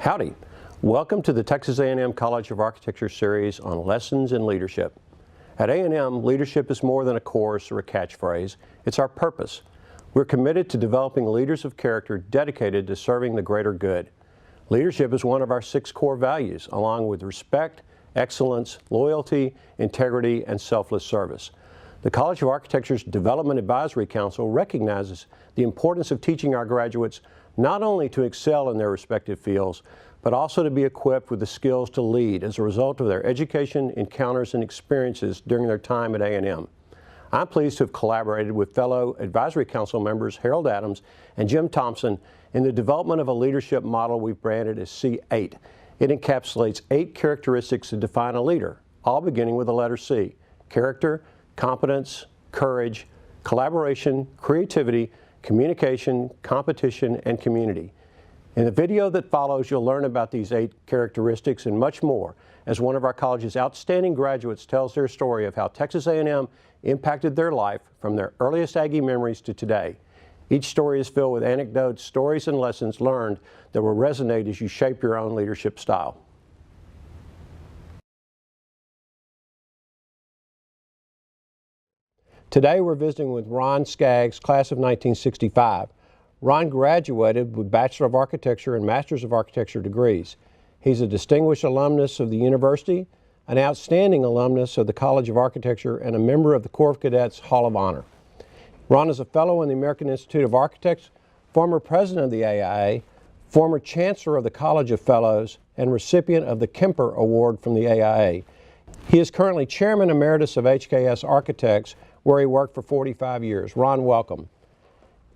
Howdy. Welcome to the Texas A&M College of Architecture series on Lessons in Leadership. At A&M, leadership is more than a course or a catchphrase. It's our purpose. We're committed to developing leaders of character dedicated to serving the greater good. Leadership is one of our 6 core values, along with respect, excellence, loyalty, integrity, and selfless service. The College of Architecture's Development Advisory Council recognizes the importance of teaching our graduates not only to excel in their respective fields, but also to be equipped with the skills to lead as a result of their education, encounters, and experiences during their time at A&M. I'm pleased to have collaborated with fellow Advisory Council members Harold Adams and Jim Thompson in the development of a leadership model we've branded as C8. It encapsulates 8 characteristics that define a leader, all beginning with the letter C: character, competence, courage, collaboration, creativity, communication, competition, and community. In the video that follows, you'll learn about these 8 characteristics and much more as one of our college's outstanding graduates tells their story of how Texas A&M impacted their life from their earliest Aggie memories to today. Each story is filled with anecdotes, stories, and lessons learned that will resonate as you shape your own leadership style. Today we're visiting with Ron Skaggs, class of 1965. Ron graduated with Bachelor of Architecture and Masters of Architecture degrees. He's a distinguished alumnus of the university, an outstanding alumnus of the College of Architecture, and a member of the Corps of Cadets Hall of Honor. Ron is a fellow in the American Institute of Architects, former president of the AIA, former chancellor of the College of Fellows, and recipient of the Kemper Award from the AIA. He is currently chairman emeritus of HKS Architects, where he worked for 45 years. Ron, welcome.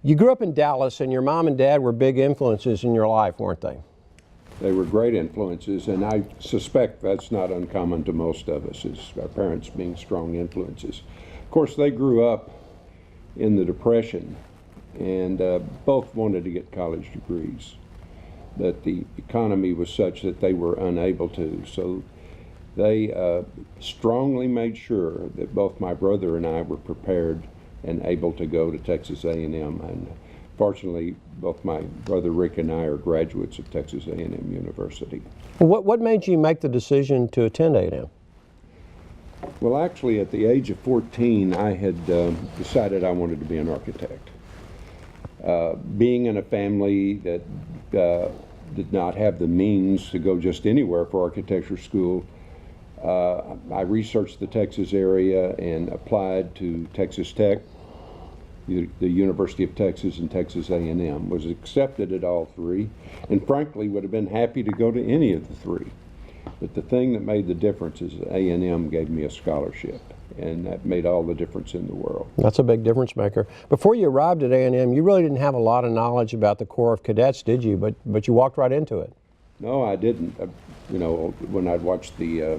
You grew up in Dallas, and your mom and dad were big influences in your life, weren't they? They were great influences, and I suspect that's not uncommon to most of us, as our parents being strong influences. Of course, they grew up in the Depression, and both wanted to get college degrees, but the economy was such that they were unable to. So they strongly made sure that both my brother and I were prepared and able to go to Texas A&M. And fortunately, both my brother Rick and I are graduates of Texas A&M University. What made you make the decision to attend A&M? Well, actually, at the age of 14, I had decided I wanted to be an architect. Being in a family that did not have the means to go just anywhere for architecture school, I researched the Texas area and applied to Texas Tech, the University of Texas, and Texas A&M. Was accepted at all 3, and frankly would have been happy to go to any of the 3. But the thing that made the difference is that A&M gave me a scholarship, and that made all the difference in the world. That's a big difference maker. Before you arrived at A&M, you really didn't have a lot of knowledge about the Corps of Cadets, did you? But you walked right into it. No, I didn't. You know, when I'd watched the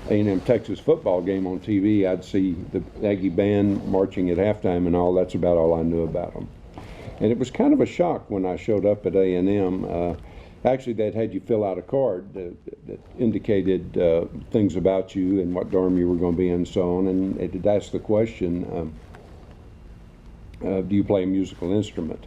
A&M Texas football game on TV, I'd see the Aggie band marching at halftime and all. That's about all I knew about them. And it was kind of a shock when I showed up at A&M. Actually, they'd had you fill out a card that indicated things about you and what dorm you were going to be in and so on. And it had asked the question, do you play a musical instrument?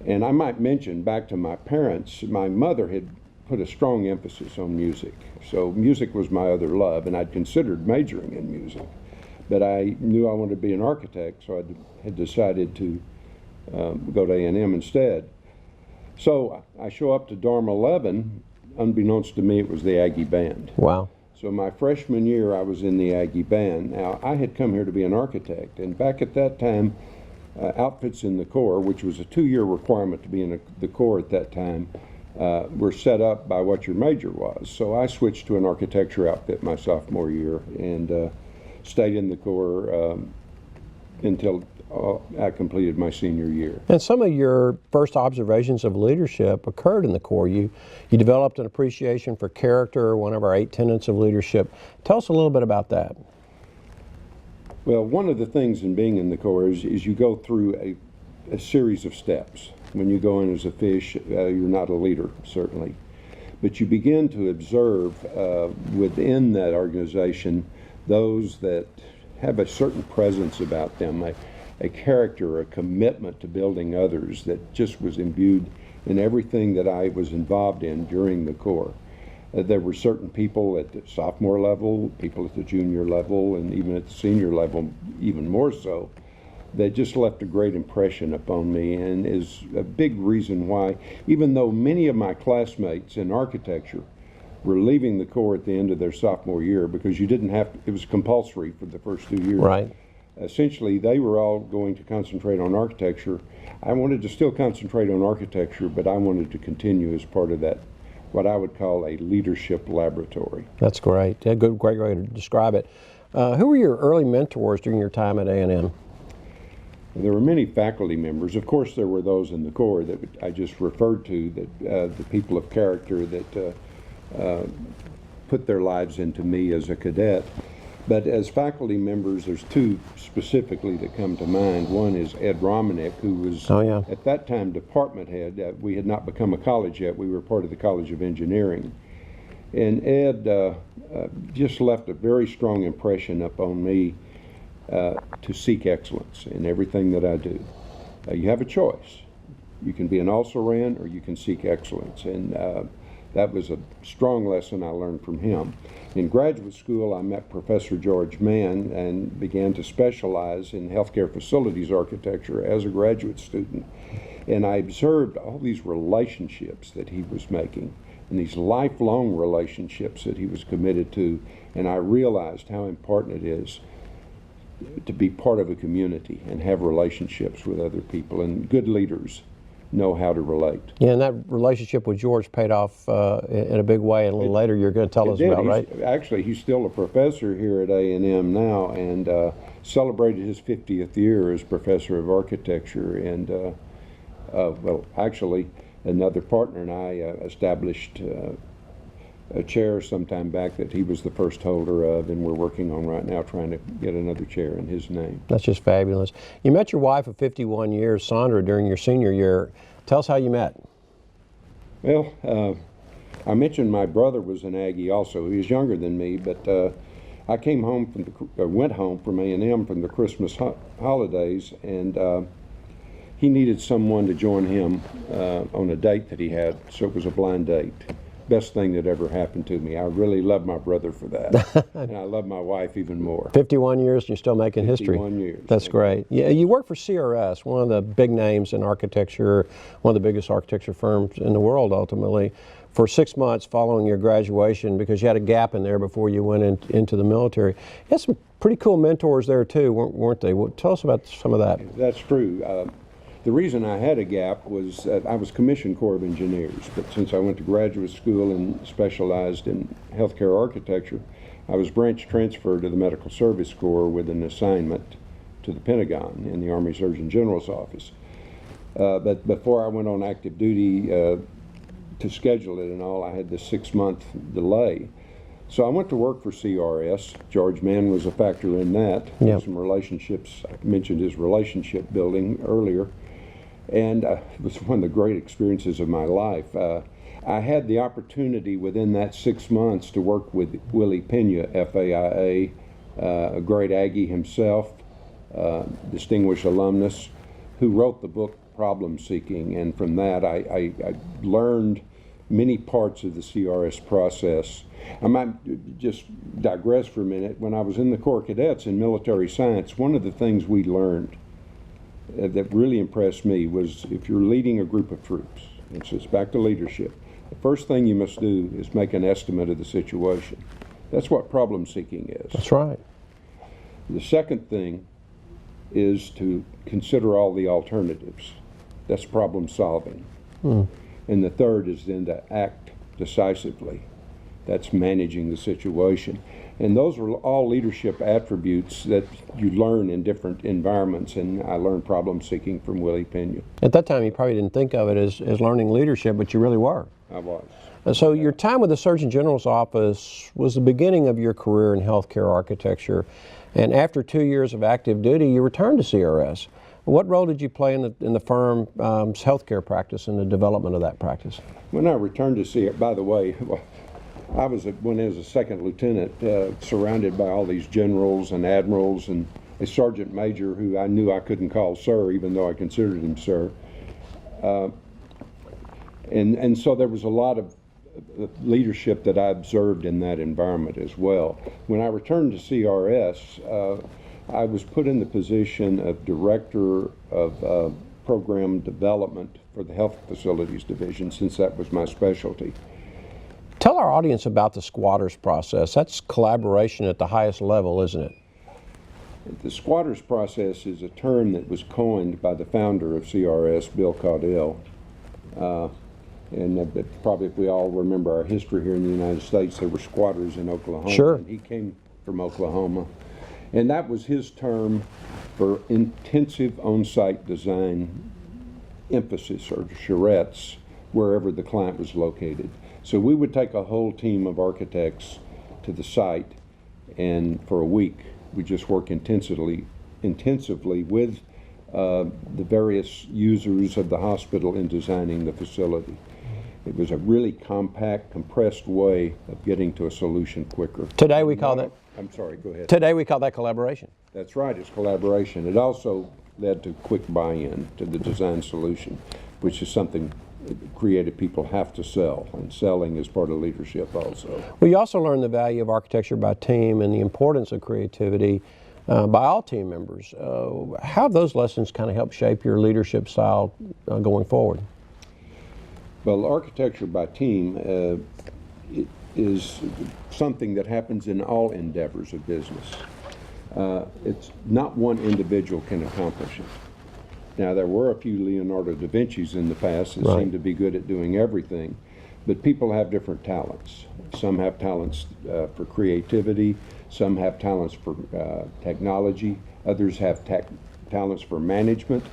And I might mention, back to my parents, my mother had put a strong emphasis on music. So music was my other love, and I'd considered majoring in music. But I knew I wanted to be an architect, so I had decided to go to A&M instead. So I show up to dorm 11. Unbeknownst to me, it was the Aggie band. Wow. So my freshman year, I was in the Aggie band. Now, I had come here to be an architect, and back at that time, outfits in the Corps, which was a 2-year requirement to be in the Corps at that time, were set up by what your major was. So I switched to an architecture outfit my sophomore year and stayed in the Corps until I completed my senior year. And some of your first observations of leadership occurred in the Corps. You developed an appreciation for character, one of our 8 tenets of leadership. Tell us a little bit about that. Well, one of the things in being in the Corps is you go through a series of steps. When you go in as a fish, you're not a leader, certainly. But you begin to observe within that organization those that have a certain presence about them, a character, a commitment to building others that just was imbued in everything that I was involved in during the Corps. There were certain people at the sophomore level, people at the junior level, and even at the senior level, even more so, that just left a great impression upon me, and is a big reason why, even though many of my classmates in architecture were leaving the Corps at the end of their sophomore year, because you didn't have to, it was compulsory for the first 2 years. Right. Essentially, they were all going to concentrate on architecture. I wanted to still concentrate on architecture, but I wanted to continue as part of that, what I would call a leadership laboratory. That's great. A great way to describe it. Who were your early mentors during your time at A&M? There were many faculty members. Of course, there were those in the Corps that I just referred to, that the people of character that put their lives into me as a cadet. But as faculty members, there's two specifically that come to mind. One is Ed Romanek, who was at that time department head. We had not become a college yet. We were part of the College of Engineering. And Ed just left a very strong impression upon me to seek excellence in everything that I do. You have a choice. You can be an also-ran or you can seek excellence. And that was a strong lesson I learned from him. In graduate school, I met Professor George Mann and began to specialize in healthcare facilities architecture as a graduate student. And I observed all these relationships that he was making and these lifelong relationships that he was committed to. And I realized how important it is to be part of a community and have relationships with other people, and good leaders know how to relate. Yeah, and that relationship with George paid off in a big way, and a little later you're going to tell us about, right? Actually, he's still a professor here at A&M now, and celebrated his 50th year as professor of architecture. And well, actually, another partner and I established a chair sometime back that he was the first holder of, and we're working on right now trying to get another chair in his name. That's just fabulous. You met your wife of 51 years, Sandra, during your senior year. Tell us how you met. Well, I mentioned my brother was an Aggie also. He was younger than me, but I came home from went home from A&M from the Christmas holidays, and he needed someone to join him on a date that he had, so it was a blind date. Best thing that ever happened to me. I really love my brother for that, and I love my wife even more. 51 years and you're still making history. 51 years. That's great. Yeah, you work for CRS, one of the big names in architecture, one of the biggest architecture firms in the world ultimately, for 6 months following your graduation, because you had a gap in there before you went into the military. You had some pretty cool mentors there too, weren't they? Well, tell us about some of that. That's true. The reason I had a gap was that I was commissioned Corps of Engineers, but since I went to graduate school and specialized in healthcare architecture, I was branch transferred to the Medical Service Corps with an assignment to the Pentagon in the Army Surgeon General's office. But before I went on active duty to schedule it and all, I had this 6-month delay. So I went to work for CRS. George Mann was a factor in that. Yep. Some relationships. I mentioned his relationship building earlier. And it was one of the great experiences of my life. I had the opportunity within that 6 months to work with Willie Pena, FAIA, a great Aggie himself, distinguished alumnus, who wrote the book Problem Seeking. And from that, I learned many parts of the CRS process. I might just digress for a minute. When I was in the Corps Cadets in military science, one of the things we learned that really impressed me was, if you're leading a group of troops, and so it's back to leadership, the first thing you must do is make an estimate of the situation. That's what problem seeking is. That's right. The second thing is to consider all the alternatives. That's problem solving. And the third is then to act decisively. That's managing the situation. And those are all leadership attributes that you learn in different environments, and I learned problem seeking from Willie Pena. At that time, you probably didn't think of it as learning leadership, but you really were. I was. So your time with the Surgeon General's office was the beginning of your career in healthcare architecture, and after 2 years of active duty, you returned to CRS. What role did you play in the firm's healthcare practice and the development of that practice? When I returned to CRS, by the way, I went as a second lieutenant, surrounded by all these generals and admirals and a sergeant major who I knew I couldn't call sir, even though I considered him sir. And so there was a lot of leadership that I observed in that environment as well. When I returned to CRS, I was put in the position of Director of Program Development for the Health Facilities Division, since that was my specialty. Tell our audience about the squatters process. That's collaboration at the highest level, isn't it? The squatters process is a term that was coined by the founder of CRS, Bill Caudell. And probably if we all remember our history here in the United States, there were squatters in Oklahoma. Sure. And he came from Oklahoma. And that was his term for intensive on-site design emphasis, or charrettes, wherever the client was located. So we would take a whole team of architects to the site, and for a week we just work intensively with the various users of the hospital in designing the facility. It was a really compact, compressed way of getting to a solution quicker. Today we call that. I'm sorry, go ahead. Today we call that collaboration. That's right, it's collaboration. It also led to quick buy-in to the design solution, which is something creative people have to sell, and selling is part of leadership also. Well, you also learn the value of architecture by team and the importance of creativity by all team members. How have those lessons kind of helped shape your leadership style going forward? Well, architecture by team is something that happens in all endeavors of business. It's not one individual can accomplish it. Now, there were a few Leonardo da Vinci's in the past that seemed to be good at doing everything, but people have different talents. Some have talents for creativity, some have talents for technology, others have talents for management.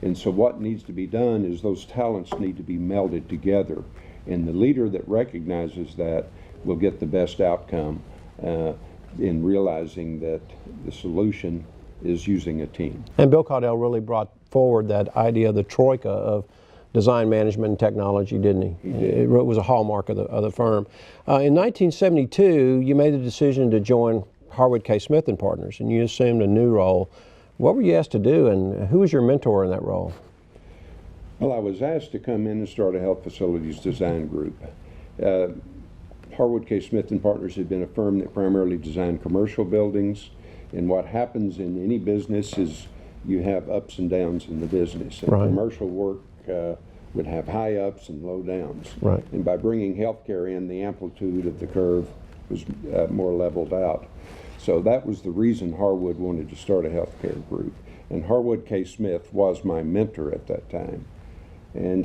And so what needs to be done is those talents need to be melded together. And the leader that recognizes that will get the best outcome in realizing that the solution is using a team. And Bill Caudell really brought forward that idea of the troika of design management and technology, didn't he? He did. It was a hallmark of the firm. In 1972, you made the decision to join Harwood K. Smith and Partners, and you assumed a new role. What were you asked to do, and who was your mentor in that role? Well, I was asked to come in and start a health facilities design group. Harwood K. Smith and Partners had been a firm that primarily designed commercial buildings, and what happens in any business is you have ups and downs in the business. And commercial work would have high ups and low downs. Right. And by bringing healthcare in, the amplitude of the curve was more leveled out. So that was the reason Harwood wanted to start a healthcare group. And Harwood K. Smith was my mentor at that time. And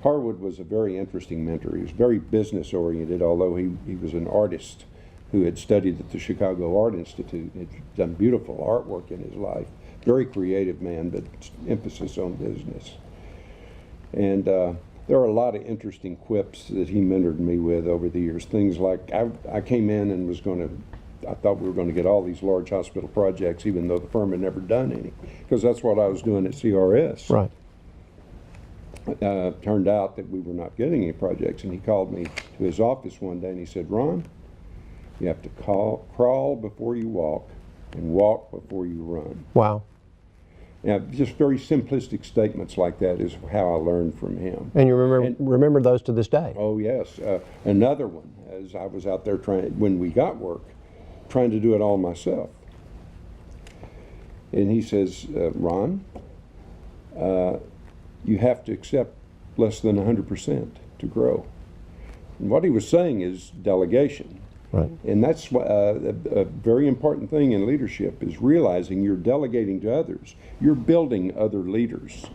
Harwood was a very interesting mentor. He was very business oriented, although he was an artist who had studied at the Chicago Art Institute. Had done beautiful artwork in his life. Very creative man, but emphasis on business. And there are a lot of interesting quips that he mentored me with over the years. Things like I came in and I thought we were going to get all these large hospital projects, even though the firm had never done any, because that's what I was doing at CRS. Right. Turned out that we were not getting any projects, and he called me to his office one day and he said, "Ron, you have to crawl before you walk and walk before you run." Wow. Now, just very simplistic statements like that is how I learned from him. And you remember those to this day? Oh, yes. Another one, as I was out there when we got work, trying to do it all myself. And he says, "Ron, you have to accept less than 100% to grow." And what he was saying is delegation. Right. And that's a very important thing in leadership, is realizing you're delegating to others. You're building other leaders.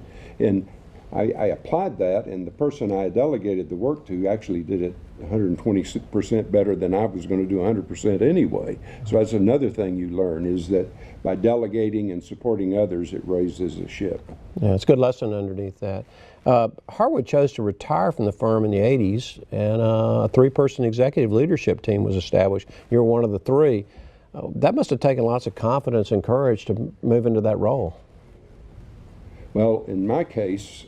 And I applied that, and the person I delegated the work to actually did it 120% better than I was going to do 100% anyway. So that's another thing you learn, is that by delegating and supporting others, it raises the ship. Yeah, it's a good lesson underneath that. Harwood chose to retire from the firm in the 80s, and a three-person executive leadership team was established. You were one of the three. That must have taken lots of confidence and courage to move into that role. Well, in my case,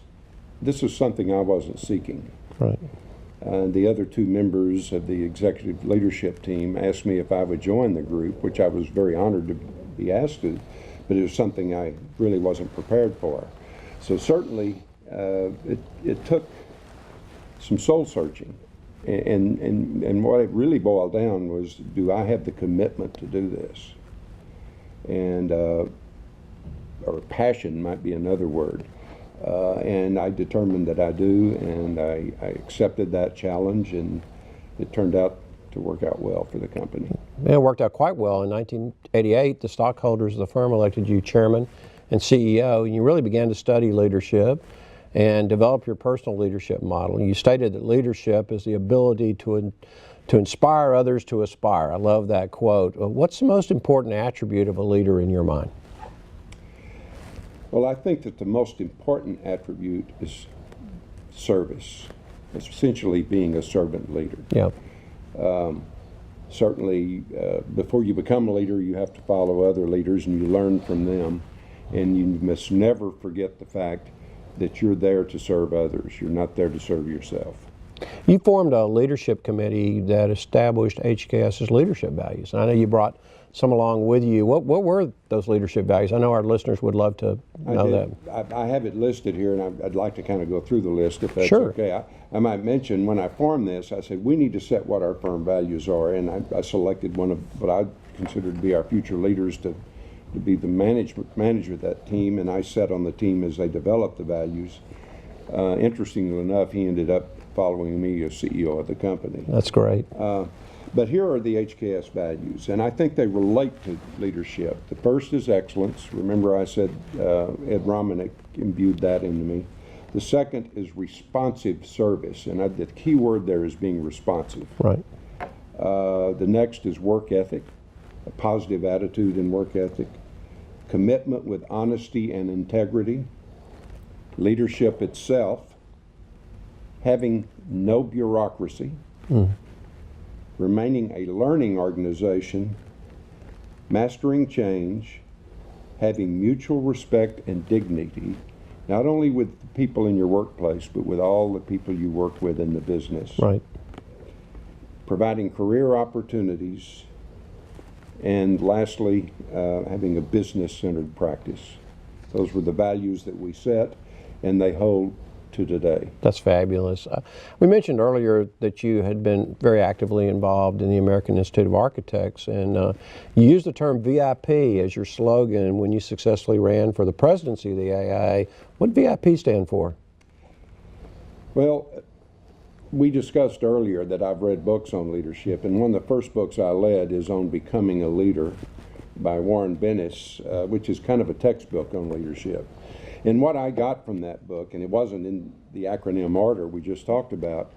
this was something I wasn't seeking. Right. The other two members of the executive leadership team asked me if I would join the group, which I was very honored to be asked to, but it was something I really wasn't prepared for. So certainly it took some soul searching. And what it really boiled down was, do I have the commitment to do this? And, or passion might be another word. And I determined that I do, and I accepted that challenge, and it turned out to work out well for the company. It worked out quite well. In 1988, the stockholders of the firm elected you chairman and CEO, and you really began to study leadership and develop your personal leadership model. You stated that leadership is the ability to inspire others to aspire. I love that quote. What's the most important attribute of a leader in your mind? Well, I think that the most important attribute is service. It's essentially being a servant leader. Yeah. Certainly, before you become a leader, you have to follow other leaders and you learn from them. And you must never forget the fact that you're there to serve others. You're not there to serve yourself. You formed a leadership committee that established HKS's leadership values. And I know you brought some along with you. What were those leadership values? I know our listeners would love to know that. I have it listed here, and I'd like to kind of go through the list if that's Sure. okay. I might mention, when I formed this, I said, we need to set what our firm values are, and I selected one of what I consider to be our future leaders to be the manager of that team, and I sat on the team as they developed the values. Interestingly enough, he ended up following me as CEO of the company. That's great. But here are the HKS values, and I think they relate to leadership. The first is excellence. Remember I said Ed Romanick imbued that into me. The second is responsive service, and the key word there is being responsive. Right. The next is work ethic, a positive attitude and work ethic. Commitment with honesty and integrity. Leadership itself. Having no bureaucracy. Remaining a learning organization, mastering change, having mutual respect and dignity, not only with the people in your workplace, but with all the people you work with in the business. Right. Providing career opportunities, and lastly, having a business-centered practice. Those were the values that we set, and they hold to today. That's fabulous. We mentioned earlier that you had been very actively involved in the American Institute of Architects, and you used the term VIP as your slogan when you successfully ran for the presidency of the AIA. What did VIP stand for? Well, we discussed earlier that I've read books on leadership, and one of the first books I led is on Becoming a Leader by Warren Bennis, which is kind of a textbook on leadership. And what I got from that book, and it wasn't in the acronym order we just talked about,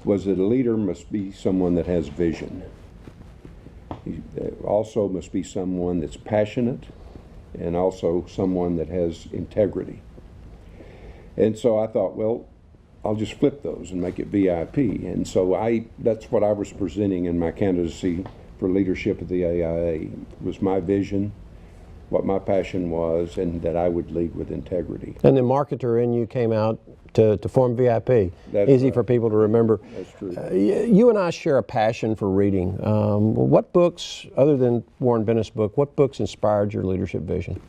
was that a leader must be someone that has vision. He also must be someone that's passionate, and also someone that has integrity. And so I thought, well, I'll just flip those and make it VIP. And so that's what I was presenting in my candidacy for leadership at the AIA, was my vision, what my passion was, and that I would lead with integrity. And the marketer in you came out to form VIP. That's Easy right. for people to remember. That's true. You and I share a passion for reading. What books, other than Warren Bennis' book, what books inspired your leadership vision?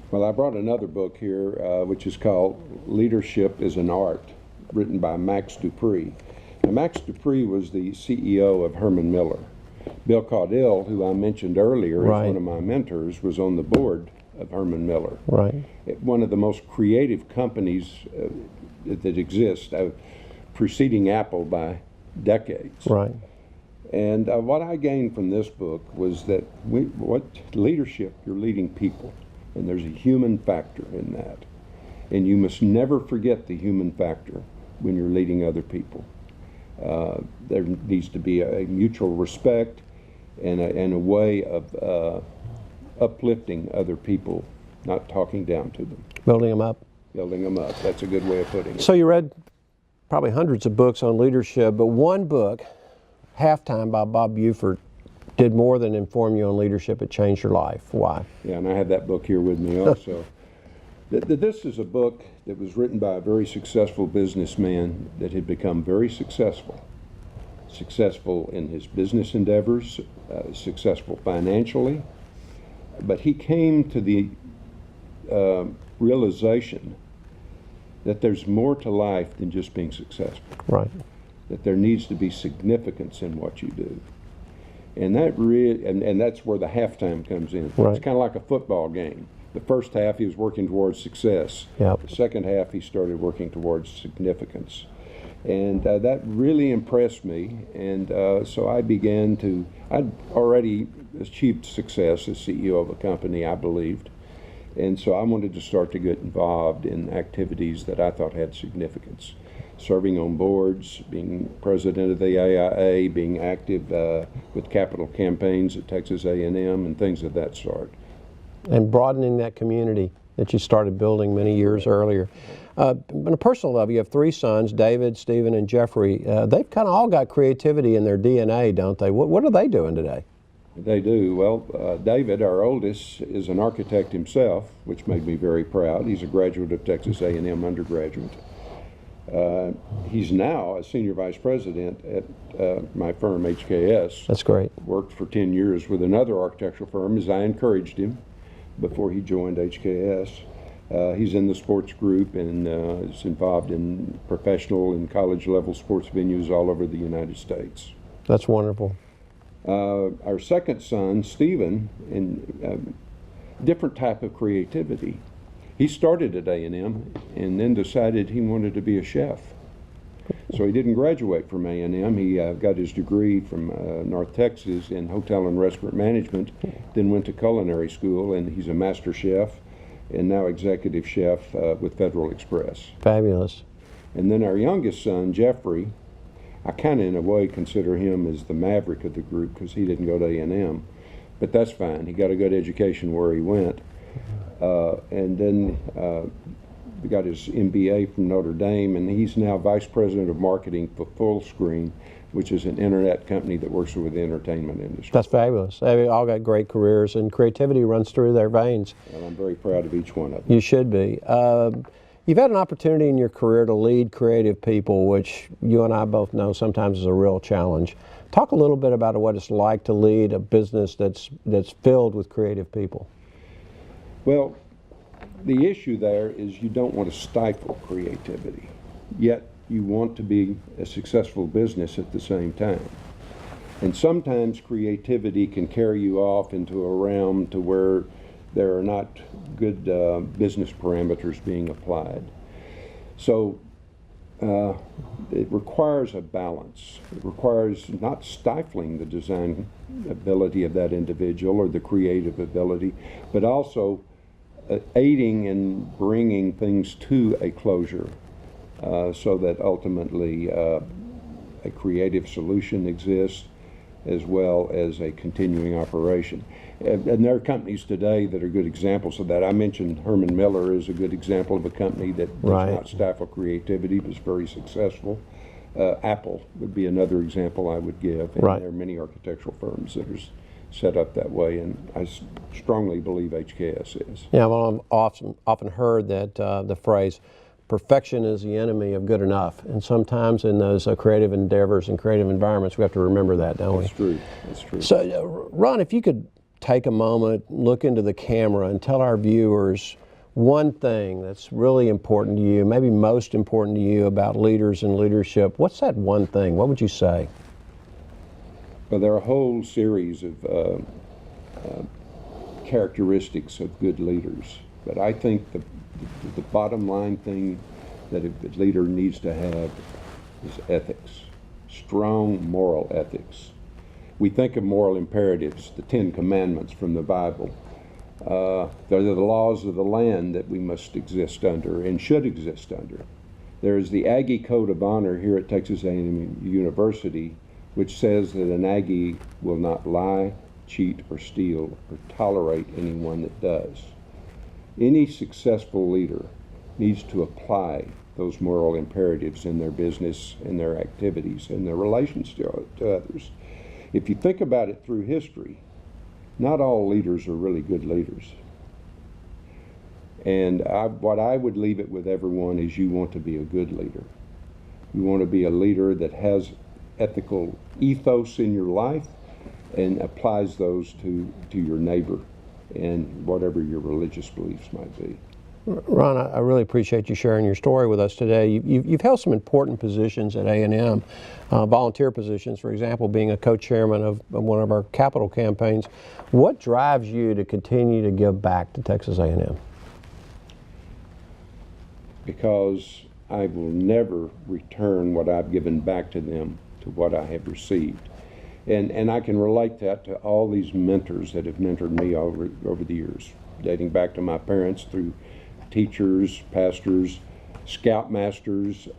Well, I brought another book here, which is called Leadership is an Art, written by Max Dupree. Now, Max Dupree was the CEO of Herman Miller. Bill Caudill, who I mentioned earlier, Right. is one of my mentors, was on the board of Herman Miller. Right. One of the most creative companies that exist, preceding Apple by decades. Right. And what I gained from this book was that what leadership, you're leading people, and there's a human factor in that. And you must never forget the human factor when you're leading other people. There needs to be a mutual respect and a way of uplifting other people, not talking down to them. Building them up. Building them up. That's a good way of putting it. So you read probably hundreds of books on leadership, but one book, Halftime by Bob Buford, did more than inform you on leadership. It changed your life. Why? Yeah, and I have that book here with me also. This is a book that was written by a very successful businessman that had become very successful. Successful in his business endeavors, successful financially, but he came to the realization that there's more to life than just being successful. Right. That there needs to be significance in what you do. And that really, and that's where the halftime comes in. Right. It's kind of like a football game. The first half he was working towards success. Yep. The second half he started working towards significance. And that really impressed me. And so I began to, I'd already achieved success as CEO of a company, I believed. And so I wanted to start to get involved in activities that I thought had significance. Serving on boards, being president of the AIA, being active with capital campaigns at Texas A&M and things of that sort. And broadening that community that you started building many years earlier. On a personal level, you have 3 sons, David, Stephen, and Jeffrey. They've kind of all got creativity in their DNA, don't they? What are they doing today? They do. Well, David, our oldest, is an architect himself, which made me very proud. He's a graduate of Texas A&M undergraduate. He's now a senior vice president at my firm, HKS. That's great. Worked for 10 years with another architectural firm as I encouraged him before he joined HKS. He's in the sports group and is involved in professional and college level sports venues all over the United States. That's wonderful. Our second son, Stephen, in different type of creativity. He started at A&M and then decided he wanted to be a chef. So he didn't graduate from A&M. He got his degree from North Texas in hotel and restaurant management, then went to culinary school, and he's a master chef and now executive chef with Federal Express. Fabulous. And then our youngest son, Jeffrey, I kind of in a way consider him as the maverick of the group because he didn't go to A&M, but that's fine. He got a good education where he went. And then we got his MBA from Notre Dame, and he's now vice president of marketing for Fullscreen, which is an internet company that works with the entertainment industry. That's fabulous. They've all got great careers, and creativity runs through their veins. And I'm very proud of each one of them. You should be. You've had an opportunity in your career to lead creative people, which you and I both know sometimes is a real challenge. Talk a little bit about what it's like to lead a business that's filled with creative people. Well, the issue there is you don't want to stifle creativity, yet you want to be a successful business at the same time. And sometimes creativity can carry you off into a realm to where there are not good business parameters being applied. So it requires a balance. It requires not stifling the design ability of that individual or the creative ability, but also aiding in bringing things to a closure so that ultimately a creative solution exists as well as a continuing operation. And there are companies today that are good examples of that. I mentioned Herman Miller is a good example of a company that does not stifle creativity but is very successful. Apple would be another example I would give. And there are many architectural firms that are set up that way, and I strongly believe HKS is. Yeah, well, I've often heard that the phrase, perfection is the enemy of good enough. And sometimes in those creative endeavors and creative environments, we have to remember that, don't we? That's true. That's true. So, Ron, if you could take a moment, look into the camera, and tell our viewers one thing that's really important to you, maybe most important to you about leaders and leadership. What's that one thing? What would you say? Well, there are a whole series of characteristics of good leaders, but I think the bottom line thing that a leader needs to have is ethics, strong moral ethics. We think of moral imperatives, the 10 Commandments from the Bible. They're the laws of the land that we must exist under and should exist under. There is the Aggie Code of Honor here at Texas A&M University, which says that an Aggie will not lie, cheat, or steal, or tolerate anyone that does. Any successful leader needs to apply those moral imperatives in their business, in their activities, in their relations to others. If you think about it through history, not all leaders are really good leaders. And what I would leave it with everyone is you want to be a good leader. You want to be a leader that has ethical ethos in your life and applies those to your neighbor and whatever your religious beliefs might be. Ron, I really appreciate you sharing your story with us today. You've held some important positions at A&M, volunteer positions, for example, being a co-chairman of one of our capital campaigns. What drives you to continue to give back to Texas A&M? Because I will never return what I've given back to them to what I have received. And I can relate that to all these mentors that have mentored me over the years, dating back to my parents through teachers, pastors, scoutmasters,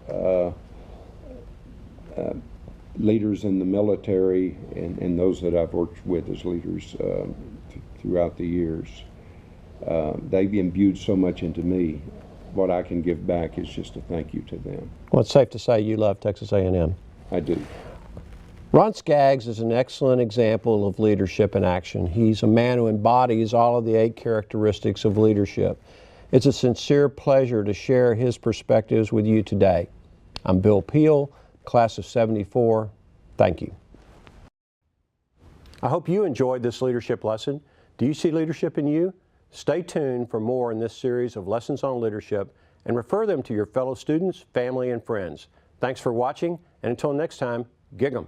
leaders in the military, and those that I've worked with as leaders throughout the years. They've imbued so much into me. What I can give back is just a thank you to them. Well, it's safe to say you love Texas A&M. I do. Ron SKAGGS is an excellent example of leadership in action. He's a man who embodies all of the 8 characteristics of leadership. It's a sincere pleasure to share his perspectives with you today. I'm Bill Peel, class of '74. Thank you. I hope you enjoyed this leadership lesson. Do you see leadership in you? Stay tuned for more in this series of lessons on leadership and refer them to your fellow students, family, and friends. Thanks for watching, and until next time, gig 'em.